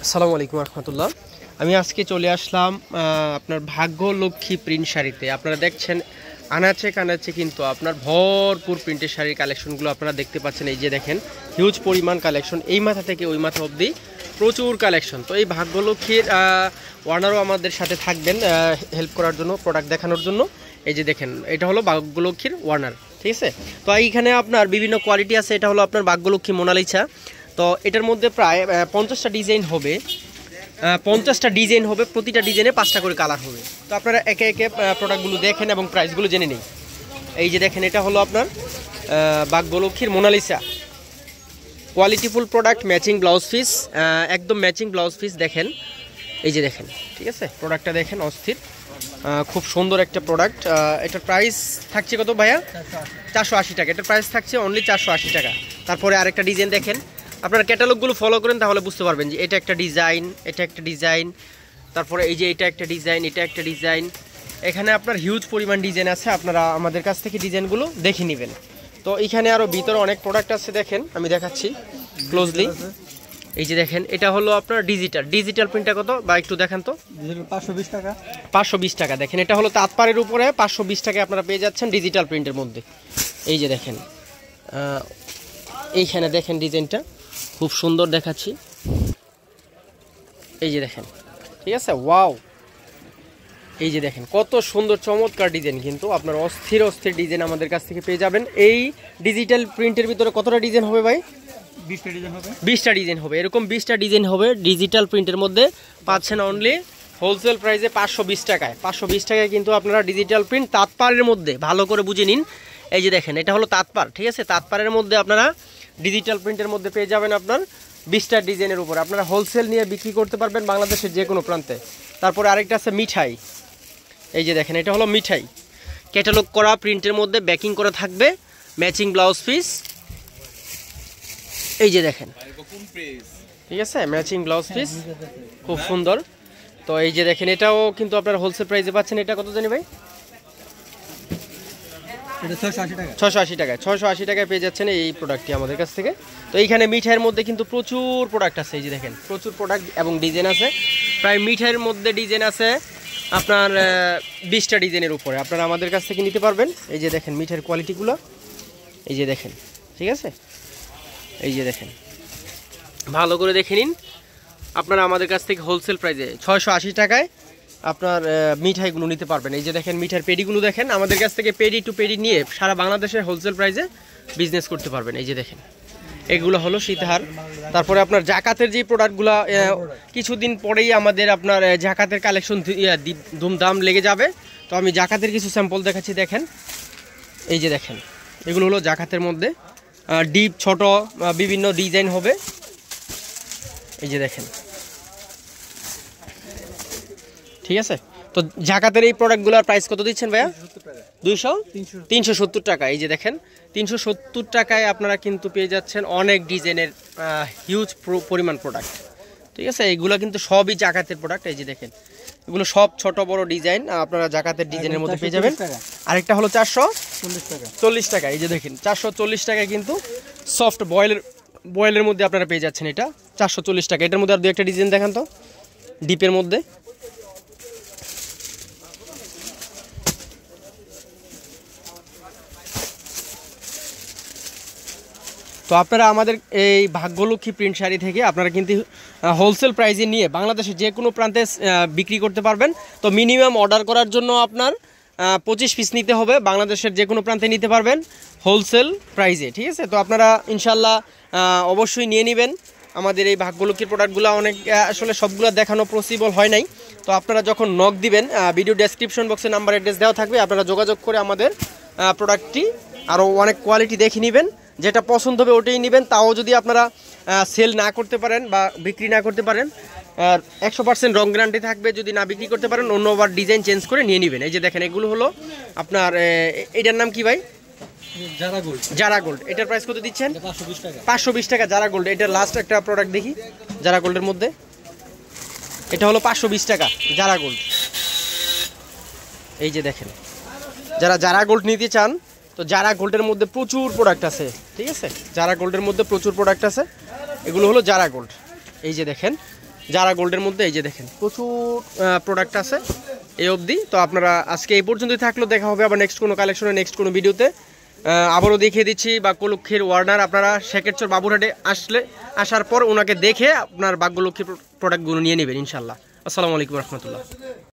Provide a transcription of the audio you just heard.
আসসালামু আলাইকুম রহমতুল্লাহ। আমি আজকে চলে আসলাম আপনার ভাগ্যলক্ষ্মী প্রিন্ট শাড়িতে। আপনারা দেখছেন আনাচে কানাচে কিন্তু আপনার ভরপুর প্রিন্টের শাড়ির কালেকশনগুলো আপনারা দেখতে পাচ্ছেন। এই যে দেখেন হিউজ পরিমাণ কালেকশন, এই মাথা থেকে ওই মাথা অবধি প্রচুর কালেকশন। তো এই ভাগ্যলক্ষ্মীর ওনারও আমাদের সাথে থাকবেন হেল্প করার জন্য, প্রোডাক্ট দেখানোর জন্য। এই যে দেখেন এটা হলো ভাগ্যলক্ষ্মীর ওয়ার্নার, ঠিক আছে। তো এইখানে আপনার বিভিন্ন কোয়ালিটি আছে। এটা হলো আপনার ভাগ্যলক্ষ্মী মোনালিসা। তো এটার মধ্যে প্রায় 50টা ডিজাইন হবে, 50টা ডিজাইন হবে, প্রতিটা ডিজাইনে 5টা করে কালার হবে। তো আপনারা একে একে প্রোডাক্টগুলো দেখেন এবং প্রাইসগুলো জেনে নিন। এই যে দেখেন এটা হলো আপনার ভাগ্যলক্ষ্মীর Monalisa, qualityful product, matching blouse piece, একদম ম্যাচিং ব্লাউজ পিস। দেখেন এই যে দেখেন, ঠিক আছে, প্রোডাক্টটা দেখেন অস্থির, খুব সুন্দর একটা প্রোডাক্ট। এটার প্রাইস থাকছে কত ভাইয়া? 480 টাকা। এটার প্রাইস থাকছে অনলি 480 টাকা। তারপরে আরেকটা ডিজাইন দেখেন, আপনারা ক্যাটালগুলো ফলো করেন তাহলে বুঝতে পারবেন যে এটা একটা ডিজাইন, এটা একটা ডিজাইন, তারপরে এই যে এটা একটা ডিজাইন, এটা একটা ডিজাইন। এখানে আপনার হিউজ পরিমাণ ডিজাইন আছে, আপনারা আমাদের কাছ থেকে ডিজাইনগুলো দেখে নেবেন। তো এখানে আরও ভিতরে অনেক প্রোডাক্ট আছে, দেখেন আমি দেখাচ্ছি ক্লোজলি। এই যে দেখেন এটা হলো আপনার ডিজিটাল প্রিন্টটা কত বা একটু দেখেন তো? 520 টাকা। 520 টাকা। দেখেন এটা হলো তাঁতপাড়ের উপরে 520 টাকায় আপনারা পেয়ে যাচ্ছেন ডিজিটাল প্রিন্টের মধ্যে। এই যে দেখেন এইখানে দেখেন ডিজাইনটা খুব সুন্দর দেখাচ্ছি। এই যে দেখেন, ঠিক আছে, ওয়াও। এই যে দেখেন কত সুন্দর চমৎকার ডিজাইন, কিন্তু আপনার অস্থির ডিজাইন আমাদের কাছ থেকে পেয়ে যাবেন। এই ডিজিটাল প্রিন্টের ভিতরে কতটা ডিজাইন হবে ভাই? 20টা ডিজাইন হবে। 20টা ডিজাইন হবে, এরকম 20টা ডিজাইন হবে ডিজিটাল প্রিন্টের মধ্যে। পাচ্ছেন অনলি হোলসেল প্রাইসে 520 টাকায়। 520 টাকায় কিন্তু আপনারা ডিজিটাল প্রিন্ট তাঁতপাড়ের মধ্যে, ভালো করে বুঝে নিন। এই যে দেখেন এটা হলো তাঁতপাড়, ঠিক আছে, তাঁতপাড়ের মধ্যে আপনারা ডিজিটাল প্রিন্টের মধ্যে পেয়ে যাবেন আপনার 20টা ডিজাইনের উপর। আপনারা হোলসেল নিয়ে বিক্রি করতে পারবেন বাংলাদেশের যে কোনো প্রান্তে। তারপরে আরেকটা আছে মিঠাই। এই যে দেখেন এটা হলো মিঠাই, ক্যাটালগ করা প্রিন্টের মধ্যে ব্যাকিং করা থাকবে, ম্যাচিং ব্লাউজ পিস। এই যে দেখেন, ঠিক আছে, ম্যাচিং ব্লাউজ পিস, খুব সুন্দর। তো এই যে দেখেন এটাও কিন্তু আপনার হোলসেল প্রাইসে পাচ্ছেন। এটা কত জানি ভাই? 680 টাকায়। 680 টাকায় পেয়ে যাচ্ছেন এই প্রোডাক্টটি আমাদের কাছ থেকে। তো এইখানে মিঠাইয়ের মধ্যে কিন্তু প্রচুর প্রোডাক্ট আছে। এই যে দেখেন প্রচুর প্রোডাক্ট এবং ডিজাইন আছে। প্রায় মিঠাইয়ের মধ্যে ডিজাইন আছে আপনার 20টা ডিজাইনের উপরে, আপনারা আমাদের কাছ থেকে নিতে পারবেন। এই যে দেখেন মিঠাইয়ের কোয়ালিটিগুলো, এই যে দেখেন, ঠিক আছে। এই যে দেখেন ভালো করে দেখে নিন, আপনারা আমাদের কাছ থেকে হোলসেল প্রাইসে 680 টাকায় আপনার মিঠাইগুলো নিতে পারবেন। এই যে দেখেন মিঠাইয়ের পেডিগুলো দেখেন, আমাদের কাছ থেকে পেডি টু পেডি নিয়ে সারা বাংলাদেশের হোলসেল প্রাইসে বিজনেস করতে পারবেন। এই যে দেখেন এগুলো হলো শীতহার। তারপরে আপনার জাকাতের যে প্রোডাক্টগুলো কিছুদিন পরেই আমাদের আপনার জাকাতের কালেকশন ধুমধাম লেগে যাবে। তো আমি জাকাতের কিছু স্যাম্পল দেখাচ্ছি, দেখেন। এই যে দেখেন এগুলো হলো জাকাতের মধ্যে ডিপ ছোট বিভিন্ন ডিজাইন হবে। এই যে দেখেন, ঠিক আছে। তো জাকাতের এই প্রোডাক্টগুলোর প্রাইস কত দিচ্ছেন ভাইয়া? 370 টাকা। এই যে দেখেন 370 টাকায় আপনারা কিন্তু পেয়ে যাচ্ছেন অনেক ডিজাইনের হিউজ পরিমাণ প্রোডাক্ট, ঠিক আছে। এইগুলো কিন্তু সবই জাকাতের প্রোডাক্ট। এই যে দেখেন এগুলো সব ছোট বড় ডিজাইন আপনারা জাকাতের ডিজাইনের মধ্যে পেয়ে যাবেন। আরেকটা হলো 440 টাকা। এই যে দেখেন 440 টাকায় কিন্তু সফট বয়েলের মধ্যে আপনারা পেয়ে যাচ্ছেন এটা 440 টাকা। এটার মধ্যে আর দু একটা ডিজাইন দেখান তো ডিপের মধ্যে। তো আপনারা আমাদের এই ভাগ্যলক্ষ্মী প্রিন্ট শাড়ি থেকে আপনারা কিন্তু হোলসেল প্রাইসে নিয়ে বাংলাদেশের যে কোনো প্রান্তে বিক্রি করতে পারবেন। তো মিনিমাম অর্ডার করার জন্য আপনার 25 পিস নিতে হবে, বাংলাদেশের যে কোনো প্রান্তে নিতে পারবেন হোলসেল প্রাইসে, ঠিক আছে। তো আপনারা ইনশাল্লাহ অবশ্যই নিয়ে নেবেন আমাদের এই ভাগ্যলক্ষ্মীর প্রোডাক্টগুলো। অনেক আসলে সবগুলো দেখানো পসিবল হয় নাই। তো আপনারা যখন নক দিবেন ভিডিও ডেসক্রিপশন বক্সে নাম্বার অ্যাড্রেস দেওয়া থাকবে, আপনারা যোগাযোগ করে আমাদের প্রোডাক্টটি আরও অনেক কোয়ালিটি দেখে নেবেন, যেটা পছন্দ হবে ওটাই নেবেন। তাও যদি আপনারা সেল না করতে পারেন বা বিক্রি না করতে পারেন 100% রং গ্যারান্টি থাকবে। যদি না বিক্রি করতে পারেন অন্য আবার ডিজাইন চেঞ্জ করে নিয়ে নেবেন। এই যে দেখেন এগুলো হলো আপনার এটার নাম কি ভাই? জারা গোল্ড। এটার প্রাইস কত দিচ্ছেন? 520 টাকা জারা গোল্ড। এটার লাস্ট একটা প্রোডাক্ট দেখি জারা গোল্ডের মধ্যে, এটা হলো 520 টাকা জারা গোল্ড। এই যে দেখেন যারা জারা গোল্ড নিতে চান, তো জারা গোল্ডের মধ্যে প্রচুর প্রোডাক্ট আছে, ঠিক আছে। জারা গোল্ডের মধ্যে প্রচুর প্রোডাক্ট আছে, এগুলো হলো জারা গোল্ড। এই যে দেখেন যারা গোল্ডের মধ্যে এই যে দেখেন প্রচুর প্রোডাক্ট আছে এই অবধি। তো আপনারা আজকে এই পর্যন্তই থাকলো, দেখা হবে আবার নেক্সট কোনো কালেকশনে, নেক্সট কোনো ভিডিওতে। আবারও দেখিয়ে দিচ্ছি বাগ্যলক্ষ্মীর ওয়ার্নার, আপনারা শেখেরচর বাবুরহাটে আসার পর ওনাকে দেখে আপনার বাগ্যলক্ষ্মীর প্রোডাক্টগুলো নিয়ে নেবেন ইনশাল্লাহ। আসসালামু আলাইকুম রহমতুল্লাহ।